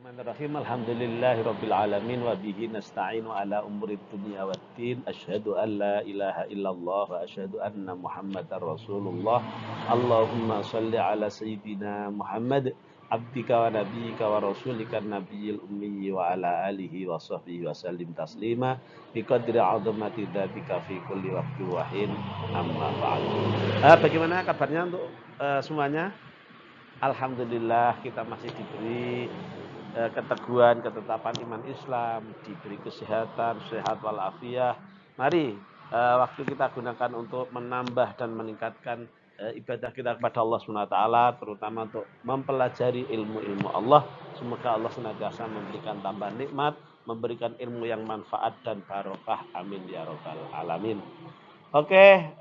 Bismillahirrahmanirrahim. Alhamdulillahirabbil alamin wa bihi nasta'inu ala umurid dunya waddin. Asyhadu an la ilaha illallah wa asyhadu anna Muhammadar Rasulullah. Allahumma shalli ala sayyidina Muhammad abdika wa nabiyyika wa rasulika nabiyil ummi wa ala alihi wa sahbihi wa sallim taslima biqadri 'azamati dzatika fi kulli waqti wa hin amma ba'd. Bagaimana kabarnya untuk semuanya? Alhamdulillah kita masih diberi keteguhan, ketetapan iman Islam, diberi kesehatan, sehat walafiat. Mari waktu kita gunakan untuk menambah dan meningkatkan ibadah kita kepada Allah SWT, terutama untuk mempelajari ilmu-ilmu Allah. Semoga Allah senantiasa memberikan tambahan nikmat, memberikan ilmu yang manfaat dan barokah. Amin ya rabbal alamin. Oke,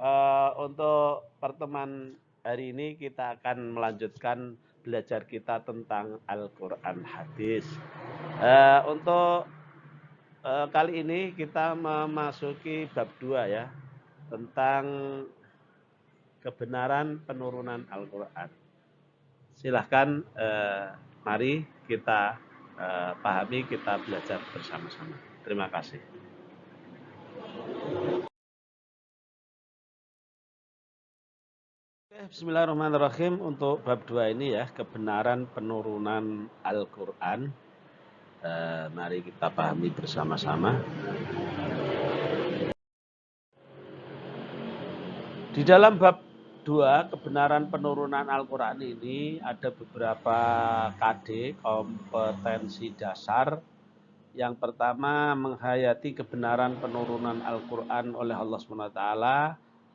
untuk pertemuan hari ini kita akan melanjutkan belajar kita tentang Al-Quran Hadis. Untuk kali ini kita memasuki bab 2 ya, tentang kebenaran penurunan Al-Quran. Silahkan mari kita pahami, kita belajar bersama-sama. Terima kasih. Bismillahirrahmanirrahim. Untuk bab 2 ini ya, kebenaran penurunan Al-Quran. Mari kita pahami bersama-sama. Di dalam bab 2, kebenaran penurunan Al-Quran ini ada beberapa KD, kompetensi dasar. Yang pertama, menghayati kebenaran penurunan Al-Quran oleh Allah SWT.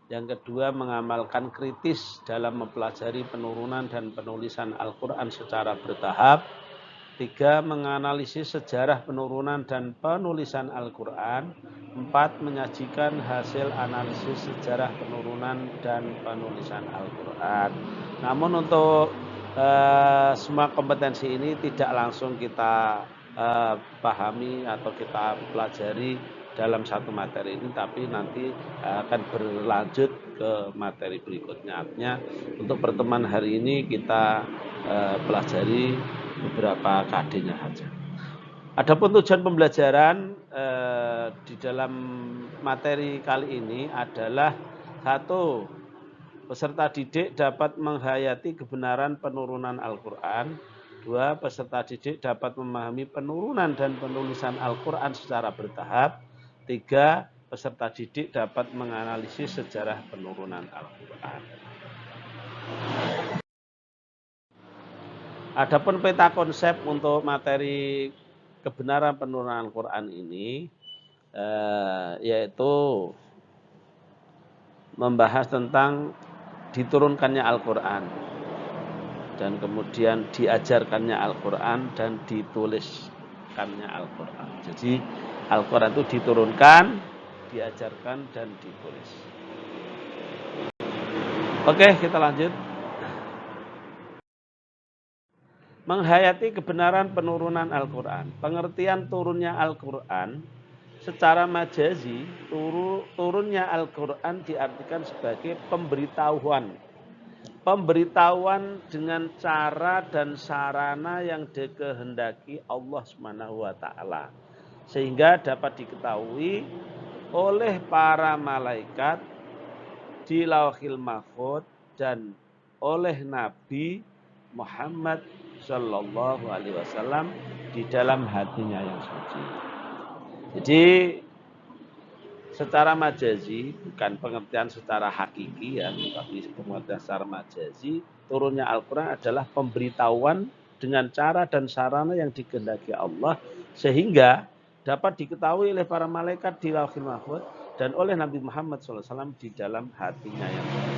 Yang kedua, mengamalkan kritis dalam mempelajari penurunan dan penulisan Al-Quran secara bertahap. 3, menganalisis sejarah penurunan dan penulisan Al-Quran. 4, menyajikan hasil analisis sejarah penurunan dan penulisan Al-Quran. Namun untuk semua kompetensi ini tidak langsung kita pahami atau kita pelajari dalam satu materi ini, tapi nanti akan berlanjut ke materi berikutnya. Artinya untuk pertemuan hari ini kita pelajari beberapa KD-nya saja. Adapun tujuan pembelajaran di dalam materi kali ini adalah: 1, peserta didik dapat menghayati kebenaran penurunan Al-Quran. 2, peserta didik dapat memahami penurunan dan penulisan Al-Quran secara bertahap. 3, peserta didik dapat menganalisis sejarah penurunan Al-Quran. Adapun peta konsep untuk materi kebenaran penurunan Al-Quran ini yaitu membahas tentang diturunkannya Al-Quran dan kemudian diajarkannya Al-Quran dan dituliskannya Al-Quran. Jadi Al-Quran itu diturunkan, diajarkan, dan ditulis. Oke, kita lanjut. Menghayati kebenaran penurunan Al-Quran. Pengertian turunnya Al-Quran secara majazi, turunnya Al-Quran diartikan sebagai pemberitahuan. Pemberitahuan dengan cara dan sarana yang dikehendaki Allah SWT, sehingga dapat diketahui oleh para malaikat di Lauhil Mahfuz dan oleh Nabi Muhammad Shallallahu Alaihi Wasallam di dalam hatinya yang suci. Jadi secara majazi, bukan pengertian secara hakiki ya, tapi pengertian secara majazi, turunnya Al-Quran adalah pemberitahuan dengan cara dan sarana yang dikehendaki Allah, sehingga dapat diketahui oleh para malaikat di Lauhil Mahfuz dan oleh Nabi Muhammad SAW di dalam hatinya yang suci.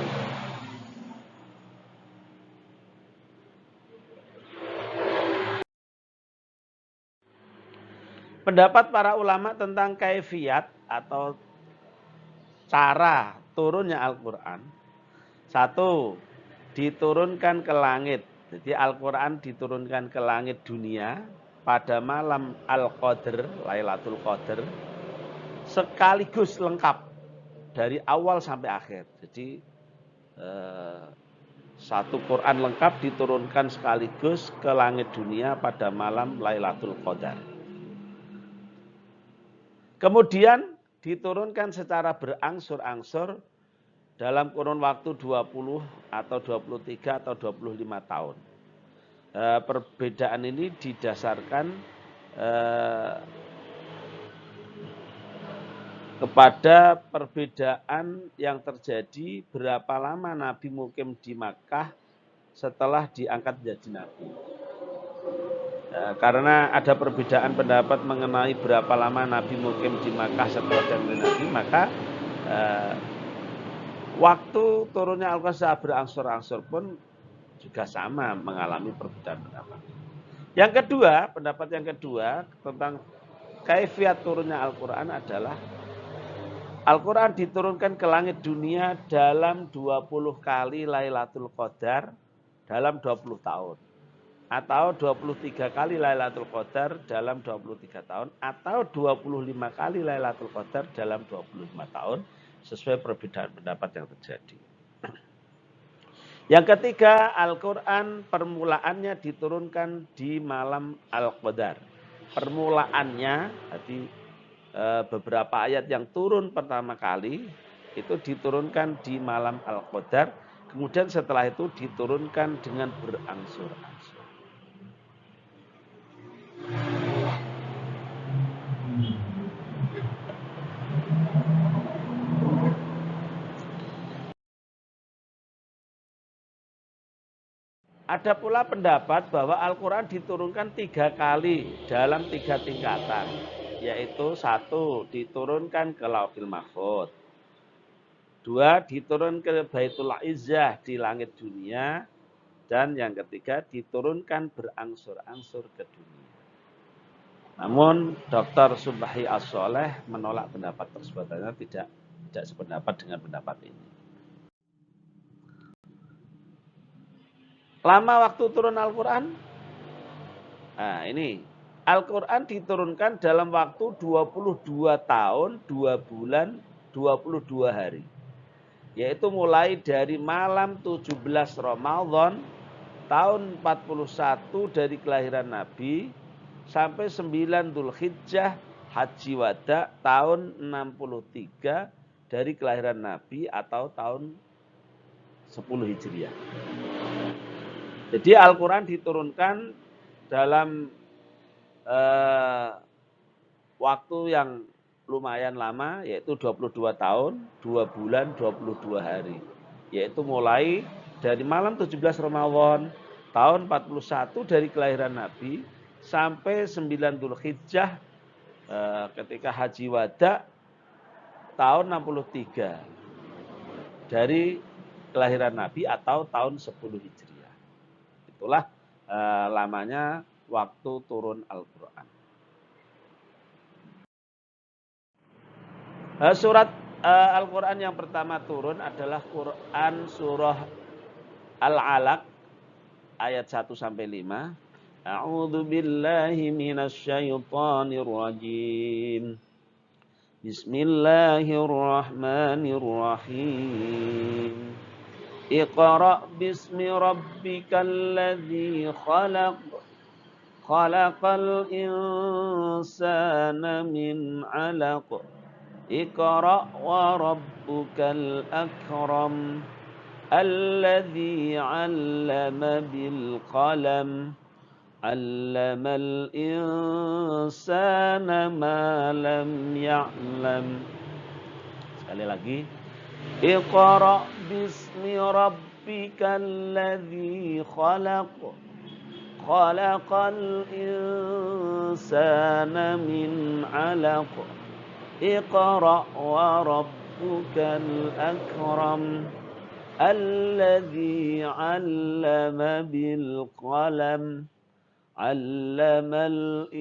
Pendapat para ulama tentang kaifiyat atau cara turunnya Al-Quran. 1, diturunkan ke langit. Jadi Al-Quran diturunkan ke langit dunia pada malam Al-Qadr, Lailatul Qadr, sekaligus lengkap dari awal sampai akhir. Jadi Satu Quran lengkap diturunkan sekaligus ke langit dunia pada malam Lailatul Qadar. Kemudian diturunkan secara berangsur-angsur dalam kurun waktu 20 atau 23 atau 25 tahun. Perbedaan ini didasarkan kepada perbedaan yang terjadi berapa lama Nabi mukim di Makkah setelah diangkat menjadi Nabi. Karena ada perbedaan pendapat mengenai berapa lama Nabi mukim di Makkah setelah diangkat Nabi, maka waktu turunnya Al-Quran berangsur-angsur pun juga sama mengalami perbedaan pendapat. Yang kedua, pendapat yang kedua tentang kaifiat turunnya Al-Quran adalah Al-Quran diturunkan ke langit dunia dalam 20 kali Lailatul Qadar dalam 20 tahun. Atau 23 kali Lailatul Qadar dalam 23 tahun. Atau 25 kali Lailatul Qadar dalam 25 tahun. Sesuai perbedaan pendapat yang terjadi. Yang ketiga, Al-Quran permulaannya diturunkan di malam Al-Qadar. Permulaannya, jadi beberapa ayat yang turun pertama kali itu diturunkan di malam Al-Qadar, kemudian setelah itu diturunkan dengan berangsur-angsur. Ada pula pendapat bahwa Al-Quran diturunkan 3 kali dalam 3 tingkatan. Yaitu 1, diturunkan ke Lauhil Mahfuz. 2, diturunkan ke Baitul Izzah di langit dunia. Dan yang ketiga, diturunkan berangsur-angsur ke dunia. Namun Dr. Subhi As-Soleh menolak pendapat tersebut. Tidak sependapat dengan pendapat ini. Lama waktu turun Al-Quran? Nah ini, Al-Quran diturunkan dalam waktu 22 tahun, 2 bulan, 22 hari. Yaitu mulai dari malam 17 Ramadan, tahun 41 dari kelahiran Nabi, sampai 9 Dzulhijjah, Haji Wada, tahun 63 dari kelahiran Nabi atau tahun 10 Hijriah. Jadi Al-Quran diturunkan dalam waktu yang lumayan lama, yaitu 22 tahun, 2 bulan, 22 hari. Yaitu mulai dari malam 17 Ramadan, tahun 41 dari kelahiran Nabi, sampai 9 Dzulhijjah ketika Haji Wada, tahun 63 dari kelahiran Nabi atau tahun 10 Hijriah. Itulah lamanya waktu turun Al-Quran. Surat Al-Quran yang pertama turun adalah Quran surah Al-Alaq ayat 1-5. A'udzu billahi minasyaitonir rajim. Bismillahirrahmanirrahim. Iqra' bismi rabbikal ladzi khalaq. Khalaqal insana min 'alaq. Iqra' wa rabbukal akram. Alladzi 'allama bil qalam. 'Allamal insana ma lam ya'lam. Sekali lagi. Iqra' bismi rabbikal ladzi khalaq. Khalaqal insana min 'alaq. Iqra' wa rabbukal akram. Alladzi 'allama bil qalam. 'Allamal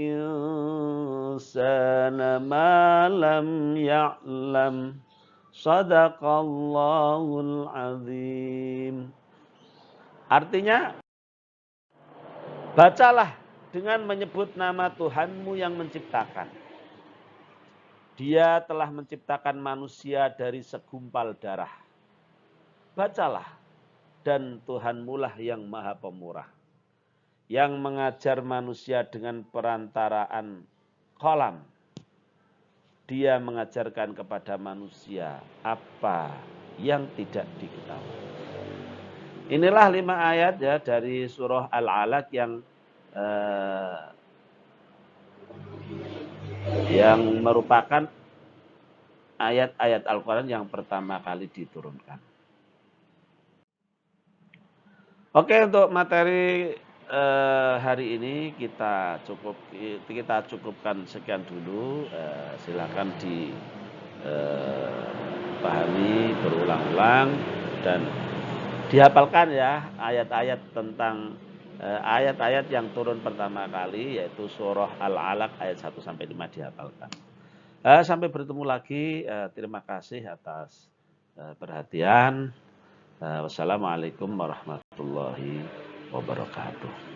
insana ma lam ya'lam. Shadaqallahul azim. Artinya, bacalah dengan menyebut nama Tuhanmu yang menciptakan. Dia telah menciptakan manusia dari segumpal darah. Bacalah. dan Tuhanmulah yang Maha Pemurah, yang mengajar manusia dengan perantaraan qalam. Dia mengajarkan kepada manusia apa yang tidak diketahui. Inilah 5 ayat ya dari surah Al-Alaq yang merupakan ayat-ayat Al-Quran yang pertama kali diturunkan. Oke, untuk materi hari ini kita cukupkan sekian dulu. Silakan dipahami berulang-ulang dan dihafalkan ya ayat-ayat tentang ayat-ayat yang turun pertama kali, yaitu surah Al-Alaq ayat 1 sampai 5 dihafalkan. Sampai bertemu lagi. Terima kasih atas perhatian. Wassalamualaikum warahmatullahi wabarakatuh.